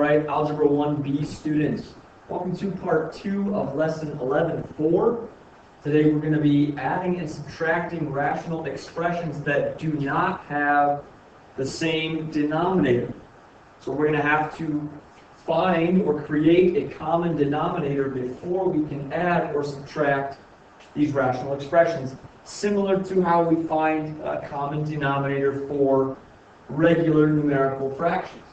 right, Algebra 1B students, welcome to part 2 of lesson 11.4. Today we're going to be adding and subtracting rational expressions that do not have the same denominator. So we're going to have to find or create a common denominator before we can add or subtract these rational expressions, similar to how we find a common denominator for regular numerical fractions.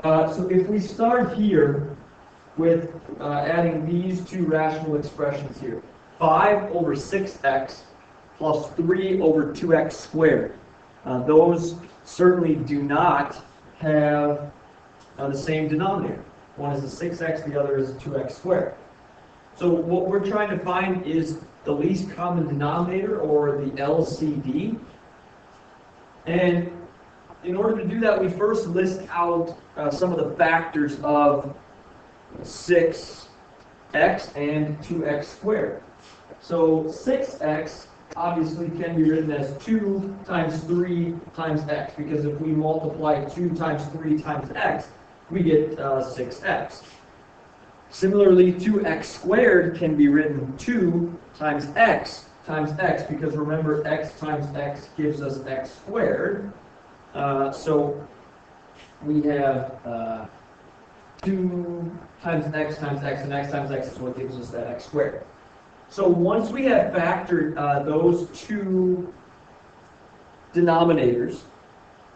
So if we start here with adding these two rational expressions here, 5 over 6x plus 3 over 2x squared. Those certainly do not have the same denominator. One is a 6x, the other is a 2x squared. So what we're trying to find is the least common denominator, or the LCD. And in order to do that, we first list out some of the factors of 6x and 2x squared. So 6x obviously can be written as 2 times 3 times x, because if we multiply 2 times 3 times x, we get 6x. Similarly, 2x squared can be written 2 times x, because remember, x times x gives us x squared. So we have 2 times x, and x times x is what gives us that x squared. So once we have factored those two denominators,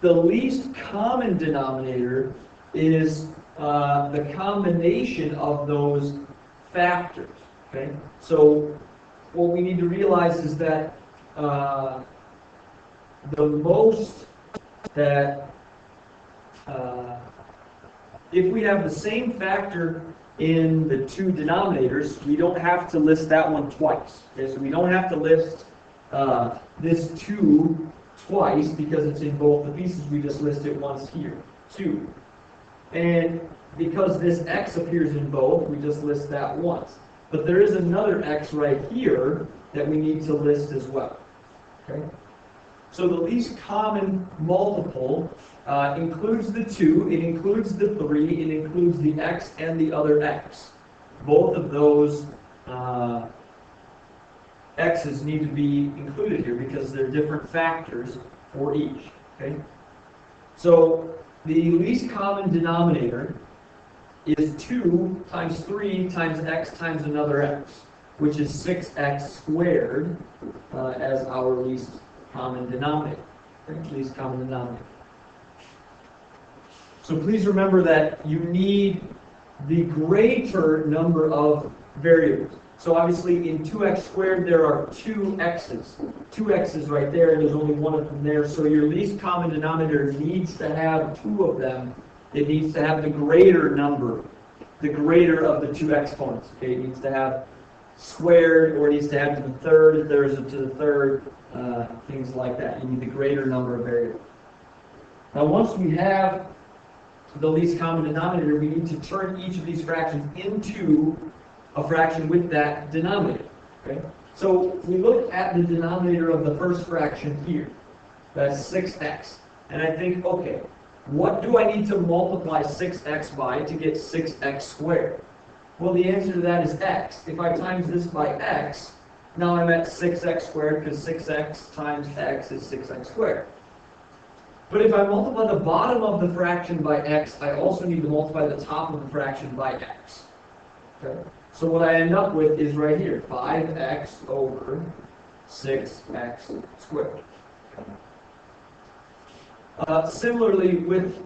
the least common denominator is the combination of those factors. Okay? So what we need to realize is that the most that if we have the same factor in the two denominators, we don't have to list that one twice. Okay? So we don't have to list this 2 twice because it's in both the pieces. We just list it once here, 2. And because this x appears in both, we just list that once. But there is another x right here that we need to list as well. Okay? So the least common multiple includes the 2, it includes the 3, it includes the x and the other x. Both of those x's need to be included here because they're different factors for each. Okay? So the least common denominator is 2 times 3 times x times another x, which is 6x squared as our least common denominator. Okay? Least common denominator. So please remember that you need the greater number of variables. So obviously in 2x squared there are 2 x's. 2 x's right there, and there's only one of them there. So your least common denominator needs to have 2 of them. It needs to have the greater number, the greater of the 2 exponents. Okay? It needs to have squared, or it needs to have to the third if there is a to the third, things like that. You need the greater number of variables. Now once we have the least common denominator, we need to turn each of these fractions into a fraction with that denominator. Okay? So we look at the denominator of the first fraction here. That's 6x. And I think, okay, what do I need to multiply 6x by to get 6x squared? Well, the answer to that is x. If I times this by x, now I'm at 6x squared, because 6x times x is 6x squared. But if I multiply the bottom of the fraction by x, I also need to multiply the top of the fraction by x. Okay? So what I end up with is right here, 5x over 6x squared. Similarly, with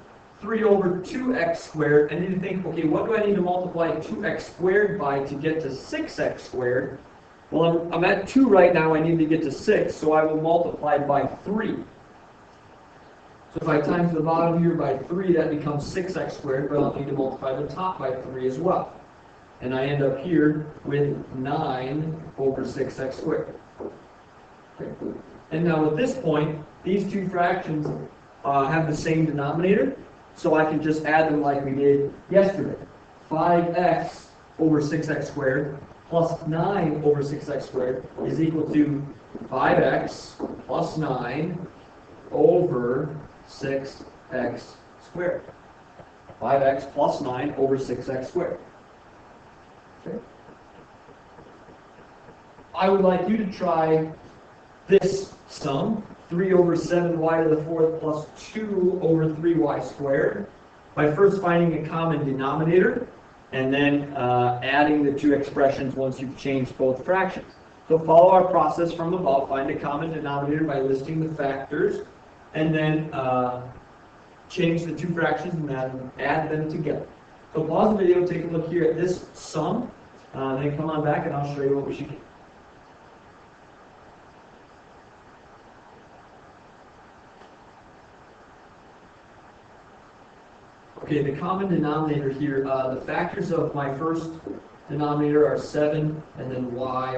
3 over 2x squared, I need to think, okay, what do I need to multiply 2x squared by to get to 6x squared? Well, I'm at 2 right now, I need to get to 6, so I will multiply by 3. So if I times the bottom here by 3, that becomes 6x squared, but I'll need to multiply the top by 3 as well. And I end up here with 9 over 6x squared. Okay. And now at this point, these two fractions have the same denominator, so I can just add them like we did yesterday. 5x over 6x squared plus 9 over 6x squared is equal to 5x plus 9 over 6x squared. 5x plus 9 over 6x squared. Okay. I would like you to try this sum, 3 over 7y to the 4th plus 2 over 3y squared, by first finding a common denominator and then adding the two expressions once you've changed both fractions. So follow our process from above, find a common denominator by listing the factors, and then change the two fractions and add them together. So pause the video, take a look here at this sum, then come on back and I'll show you what we should do. Okay, the common denominator here, the factors of my first denominator are 7, and then y,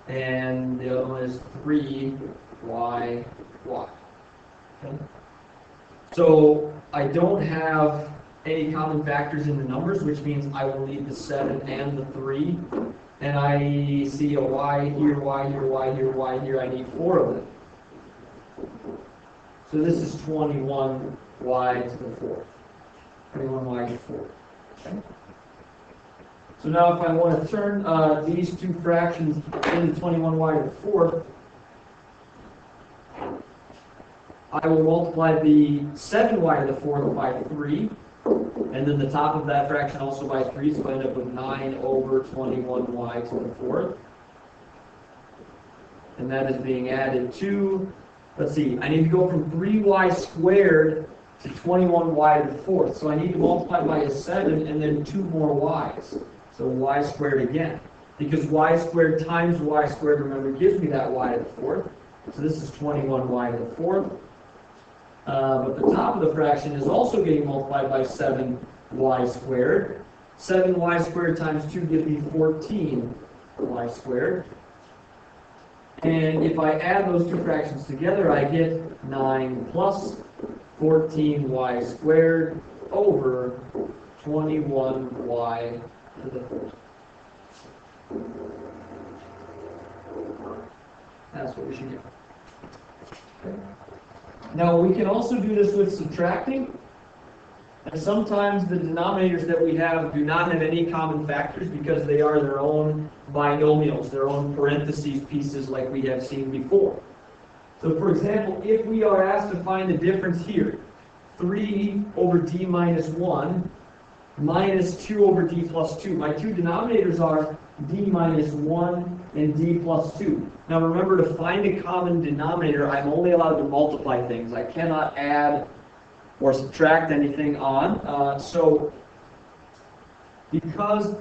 and the other one is 3, y. Okay. So I don't have any common factors in the numbers, which means I will need the 7 and the 3. And I see a y here, y here, y here, y here. I need 4 of them. So this is 21y to the 4th. 21y to the 4th. Okay. So now if I want to turn these two fractions into 21y to the 4th, I will multiply the 7y to the 4th by 3, and then the top of that fraction also by 3, so I end up with 9 over 21y to the 4th. And that is being added to, let's see, I need to go from 3y squared to 21y to the 4th. So I need to multiply by a 7 and then 2 more y's. So y squared again. Because y squared times y squared, remember, gives me that y to the 4th. So this is 21y to the 4th. But the top of the fraction is also getting multiplied by 7y squared. 7y squared times 2 gives me 14y squared. And if I add those two fractions together, I get 9 plus 14y squared over 21y to the 4th. That's what we should get. Okay. Now we can also do this with subtracting. And sometimes the denominators that we have do not have any common factors because they are their own binomials, their own parentheses pieces like we have seen before. So for example, if we are asked to find the difference here, 3 over d minus 1 minus 2 over d plus 2. My two denominators are d minus 1 and d plus 2. Now remember, to find a common denominator, I'm only allowed to multiply things. I cannot add or subtract anything on. So because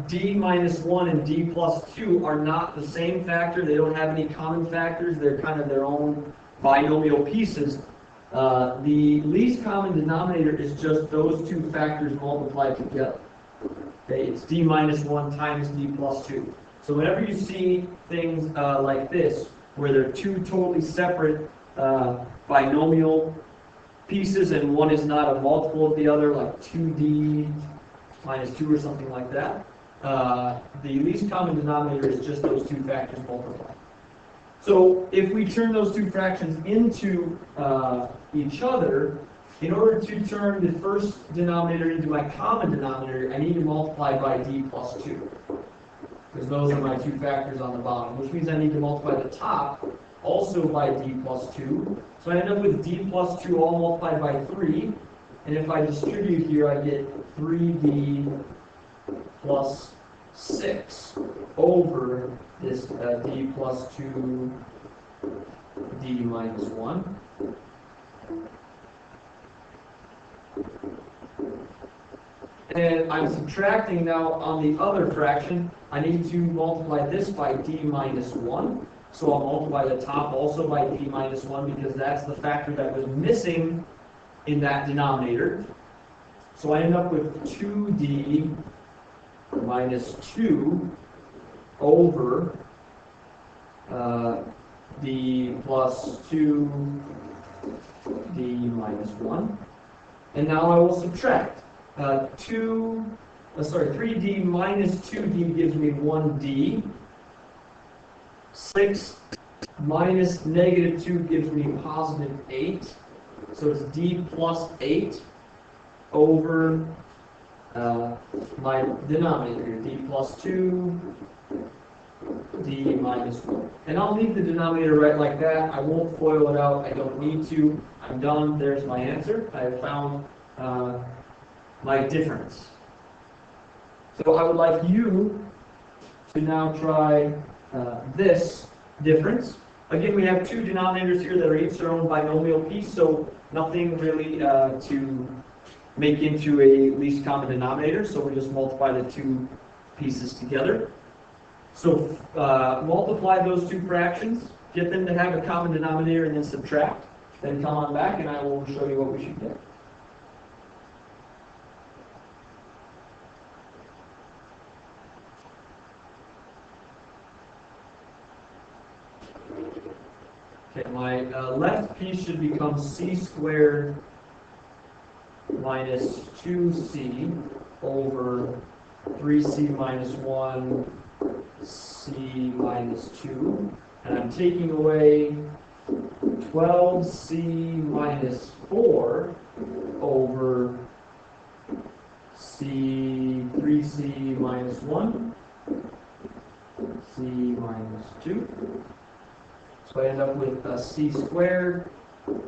d minus 1 and d plus 2 are not the same factor, they don't have any common factors, they're kind of their own binomial pieces, the least common denominator is just those two factors multiplied together. Okay, it's d minus 1 times d plus 2. So whenever you see things like this, where they're two totally separate binomial pieces and one is not a multiple of the other, like 2d minus 2 or something like that, the least common denominator is just those two factors multiplied. So if we turn those two fractions into each other, in order to turn the first denominator into my common denominator, I need to multiply by d plus 2. Because those are my two factors on the bottom, which means I need to multiply the top also by d plus 2. So I end up with d plus 2 all multiplied by 3. And if I distribute here, I get 3d plus 6 over this d plus 2 d minus 1. And I'm subtracting now on the other fraction. I need to multiply this by d minus 1. So I'll multiply the top also by d minus 1 because that's the factor that was missing in that denominator. So I end up with 2d minus 2 over d plus 2 d minus 1. And now I will subtract. 3d minus 2d gives me 1d. 6 minus negative 2 gives me positive 8. So it's d plus 8 over my denominator here, d plus 2, d minus 1. And I'll leave the denominator right like that. I won't FOIL it out. I don't need to. I'm done. There's my answer. I have found my difference. So I would like you to now try this difference. Again, we have two denominators here that are each their own binomial piece, so nothing really to make into a least common denominator, so we just multiply the two pieces together. So multiply those two fractions, get them to have a common denominator, and then subtract. Then come on back and I will show you what we should get. Okay, my left piece should become c squared minus 2c over 3c minus 1, c minus 2. And I'm taking away 12c minus 4 over 3c minus 1, c minus 2. So I end up with c squared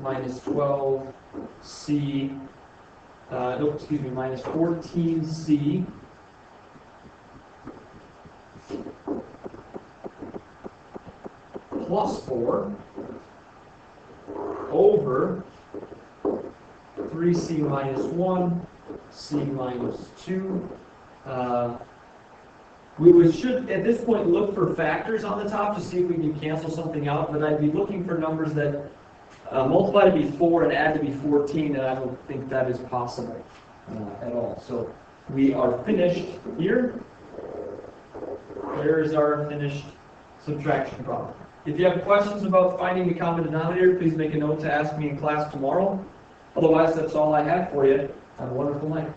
minus 12c, minus 14c plus 4 over 3c minus 1, c minus 2. We should, at this point, look for factors on the top to see if we can cancel something out, but I'd be looking for numbers that multiply to be 4 and add to be 14, and I don't think that is possible at all. So we are finished here. There is our finished subtraction problem. If you have questions about finding the common denominator, please make a note to ask me in class tomorrow. Otherwise, that's all I have for you. Have a wonderful night.